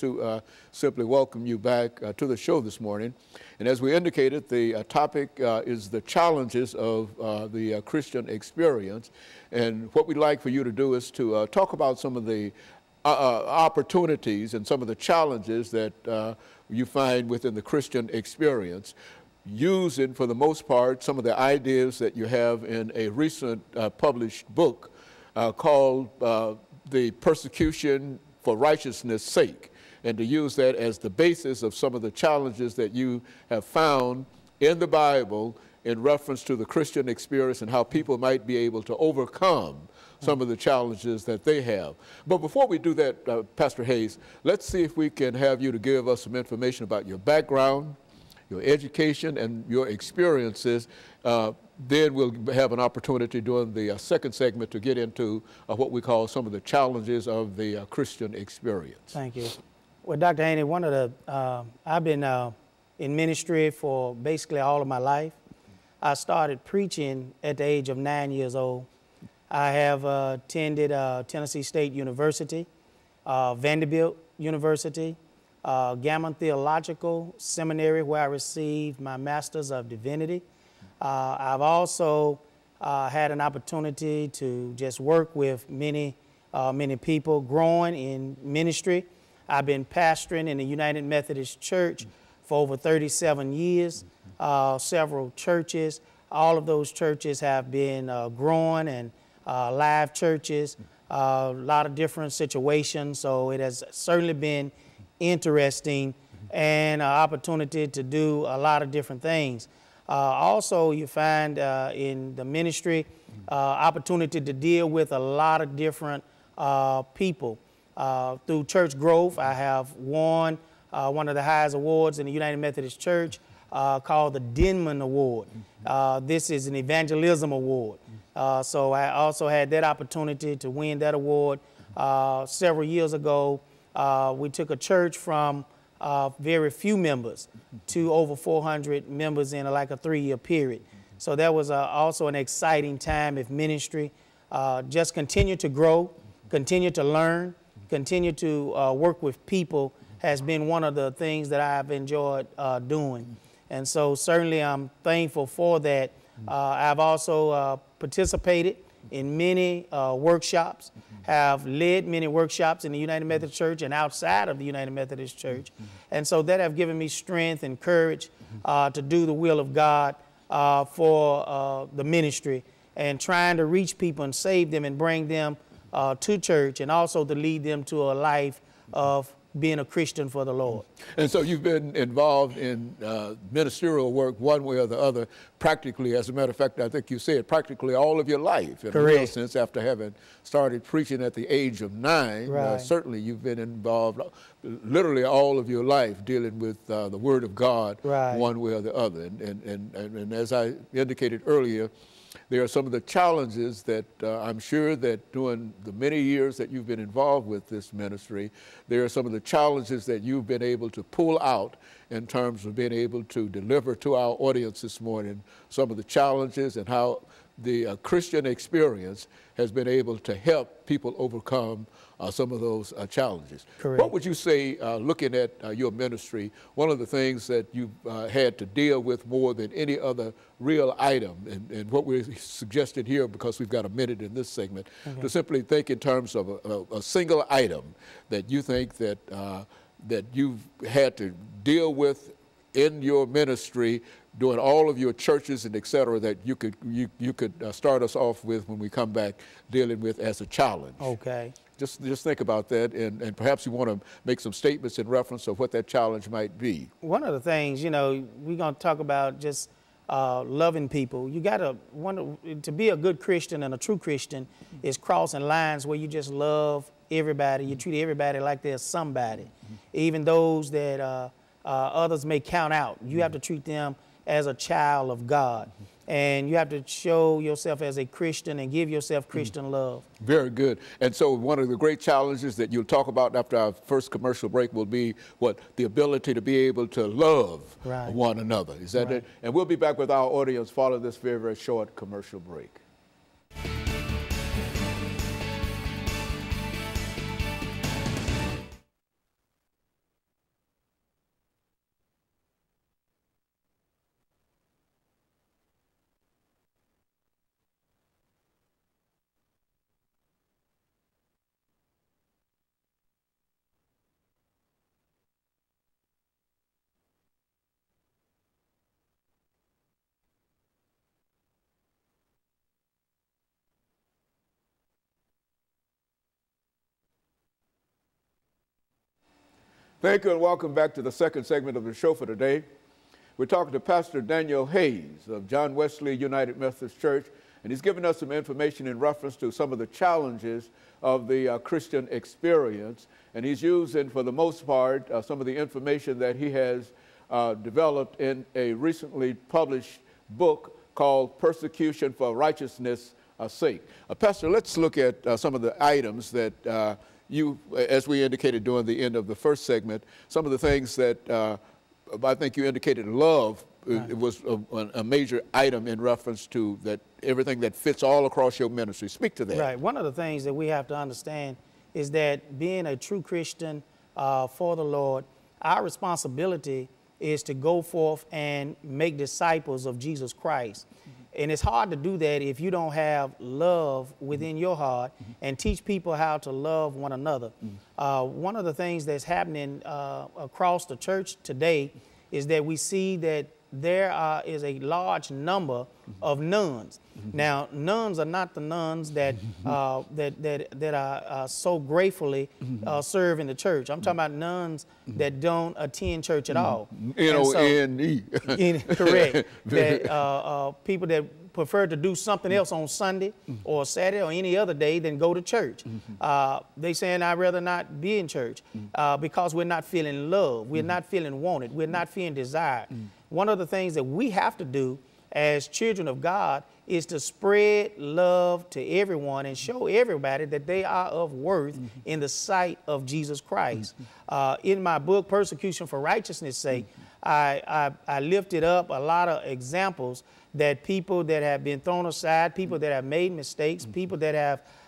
to simply welcome you back to the show this morning. And as we indicated, the topic is the challenges of the Christian experience. And what we'd like for you to do is to talk about some of the opportunities and some of the challenges that you find within the Christian experience, using, for the most part, some of the ideas that you have in a recent published book called The Persecution for Righteousness' Sake, and to use that as the basis of some of the challenges that you have found in the Bible in reference to the Christian experience and how people might be able to overcome some of the challenges that they have. But before we do that, Pastor Hayes, let's see if we can have you to give us some information about your background, your education, and your experiences. Then we'll have an opportunity during the second segment to get into what we call some of the challenges of the Christian experience. Thank you. Well, Dr. Haney, I've been in ministry for basically all of my life. I started preaching at the age of 9 years old. I have attended Tennessee State University, Vanderbilt University, Gammon Theological Seminary, where I received my Master's of Divinity. I've also had an opportunity to just work with many people growing in ministry. I've been pastoring in the United Methodist Church for over 37 years, several churches. All of those churches have been growing and live churches, a lot of different situations. So it has certainly been interesting and an opportunity to do a lot of different things. Also, you find in the ministry opportunity to deal with a lot of different people. Through church growth, I have won one of the highest awards in the United Methodist Church called the Denman Award. This is an evangelism award. So I also had that opportunity to win that award. Several years ago, we took a church from very few members to over 400 members in like a 3-year period. So that was also an exciting time of ministry. Just continue to grow, continue to learn, continue to work with people has been one of the things that I've enjoyed doing. And so certainly I'm thankful for that. I've also participated in many workshops, have led many workshops in the United Methodist Church and outside of the United Methodist Church. And so that have given me strength and courage to do the will of God for the ministry and trying to reach people and save them and bring them to church, and also to lead them to a life of being a Christian for the Lord. And so you've been involved in ministerial work one way or the other, practically, as a matter of fact, I think you said practically all of your life. In a real sense, after having started preaching at the age of 9, right. Certainly you've been involved literally all of your life dealing with the Word of God, right. one way or the other. And as I indicated earlier, there are some of the challenges that I'm sure that during the many years that you've been involved with this ministry, there are some of the challenges that you've been able to pull out in terms of being able to deliver to our audience this morning, some of the challenges and how the Christian experience has been able to help people overcome some of those challenges. Correct. What would you say, looking at your ministry, one of the things that you've had to deal with more than any other real item, and what we're suggesting here, because we've got a minute in this segment, to simply think in terms of a single item that you think that, that you've had to deal with in your ministry, doing all of your churches and et cetera, that you could start us off with when we come back, dealing with as a challenge. Okay. Just think about that, and perhaps you want to make some statements in reference of what that challenge might be. One of the things, you know, we're going to talk about just loving people. You got to be a good Christian and a true Christian is crossing lines where you just love everybody. You treat everybody like they're somebody, even those that others may count out. You have to treat them as a child of God. And you have to show yourself as a Christian and give yourself Christian love. Very good. And so one of the great challenges that you'll talk about after our first commercial break will be the ability to be able to love one another. Is that it? And we'll be back with our audience following this very, very short commercial break. Thank you and welcome back to the second segment of the show for today. We're talking to Pastor Daniel Hayes of John Wesley United Methodist Church, and he's given us some information in reference to some of the challenges of the Christian experience. And he's using, for the most part, some of the information that he has developed in a recently published book called Persecution for Righteousness' Sake. Pastor, let's look at some of the items that you, as we indicated during the end of the first segment, some of the things that I think you indicated love It was a major item in reference to that everything that fits all across your ministry. Speak to that. Right. One of the things that we have to understand is that being a true Christian for the Lord, our responsibility is to go forth and make disciples of Jesus Christ. And it's hard to do that if you don't have love within your heart and teach people how to love one another. One of the things that's happening across the church today is that we see that there is a large number of nuns. Now, nuns are not the nuns that that are so gratefully serve in the church. I'm talking about nuns that don't attend church at all. N-O-N-E. Correct. That people that prefer to do something else on Sunday or Saturday or any other day than go to church. They saying, I'd rather not be in church because we're not feeling love. We're not feeling wanted. We're not feeling desired. One of the things that we have to do as children of God is to spread love to everyone and show everybody that they are of worth in the sight of Jesus Christ. In my book, Persecution for Righteousness' Sake, I lifted up a lot of examples that people that have been thrown aside, people that have made mistakes, people that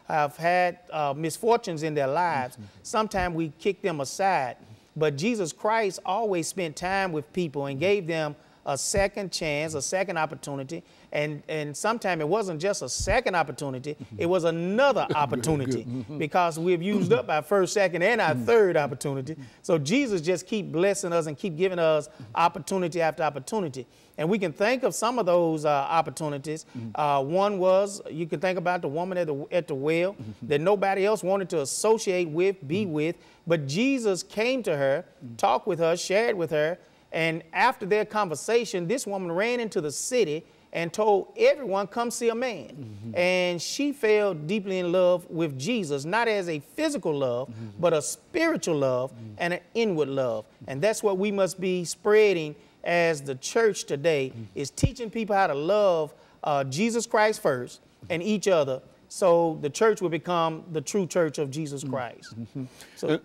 have had misfortunes in their lives. Sometimes we kick them aside. But Jesus Christ always spent time with people and gave them a second chance, a second opportunity. And sometimes it wasn't just a second opportunity, it was another opportunity because we've used up our first, second, and our third opportunity. So Jesus just keep blessing us and keep giving us opportunity after opportunity. And we can think of some of those opportunities. One was, you can think about the woman at the well that nobody else wanted to associate with, be with, but Jesus came to her, talked with her, shared with her, and after their conversation, this woman ran into the city and told everyone, come see a man. And she fell deeply in love with Jesus, not as a physical love, but a spiritual love and an inward love. And that's what we must be spreading as the church today, is teaching people how to love Jesus Christ first and each other, so the church will become the true church of Jesus Christ.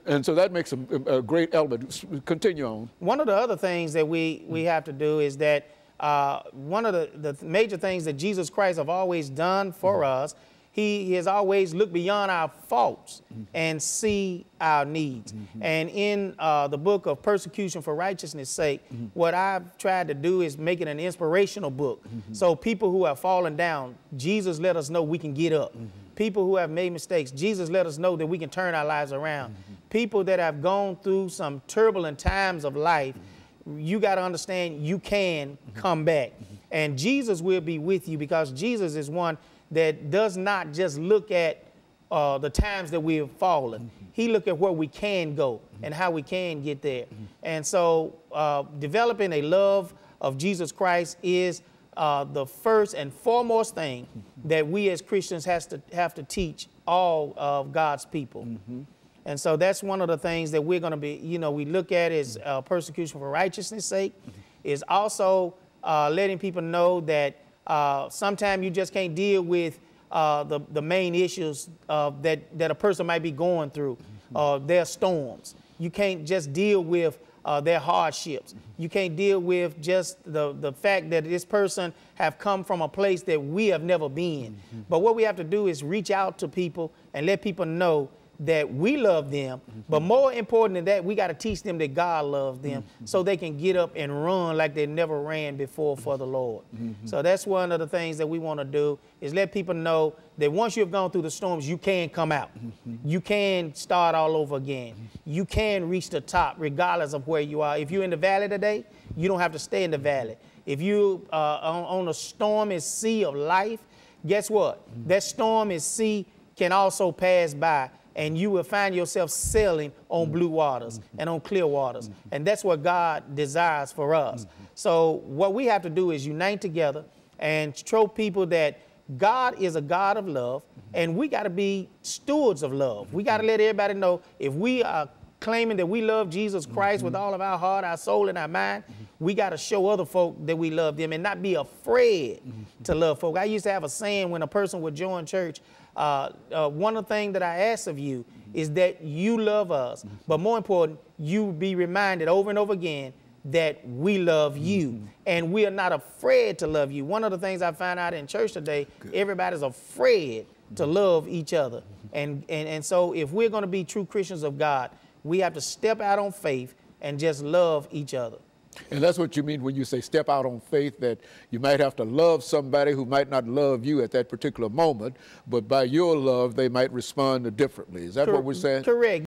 And so that makes a great element. Continue on. One of the other things that we have to do is that one of the major things that Jesus Christ have always done for us, he has always looked beyond our faults and see our needs. And in the book of Persecution for Righteousness' Sake, what I've tried to do is make it an inspirational book. So people who have fallen down, Jesus let us know we can get up. People who have made mistakes, Jesus let us know that we can turn our lives around. People that have gone through some turbulent times of life, you got to understand you can come back. And Jesus will be with you, because Jesus is one that does not just look at the times that we have fallen. He look at where we can go and how we can get there. And so developing a love of Jesus Christ is the first and foremost thing that we as Christians have to teach all of God's people. And so that's one of the things that we're going to be, we look at is persecution for righteousness' sake, is also letting people know that sometimes you just can't deal with the main issues that a person might be going through, their storms. You can't just deal with their hardships. You can't deal with just the fact that this person have come from a place that we have never been. But what we have to do is reach out to people and let people know that we love them, but more important than that, we got to teach them that God loves them so they can get up and run like they never ran before for the Lord. So that's one of the things that we want to do, is let people know that once you've gone through the storms, you can come out. You can start all over again. You can reach the top regardless of where you are. If you're in the valley today, you don't have to stay in the valley. If you on a stormy sea of life, guess what? That stormy sea can also pass by. and you will find yourself sailing on blue waters and on clear waters. And that's what God desires for us. So what we have to do is unite together and show people that God is a God of love, and we got to be stewards of love. We got to let everybody know, if we are claiming that we love Jesus Christ with all of our heart, our soul, and our mind, we got to show other folk that we love them and not be afraid to love folk. I used to have a saying when a person would join church, one of the things that I ask of you is that you love us, but more important, you be reminded over and over again that we love you, and we are not afraid to love you. One of the things I find out in church today, everybody's afraid to love each other. And so if we're going to be true Christians of God, we have to step out on faith and just love each other. And that's what you mean when you say step out on faith, that you might have to love somebody who might not love you at that particular moment, but by your love, they might respond differently. Is that what we're saying? Correct.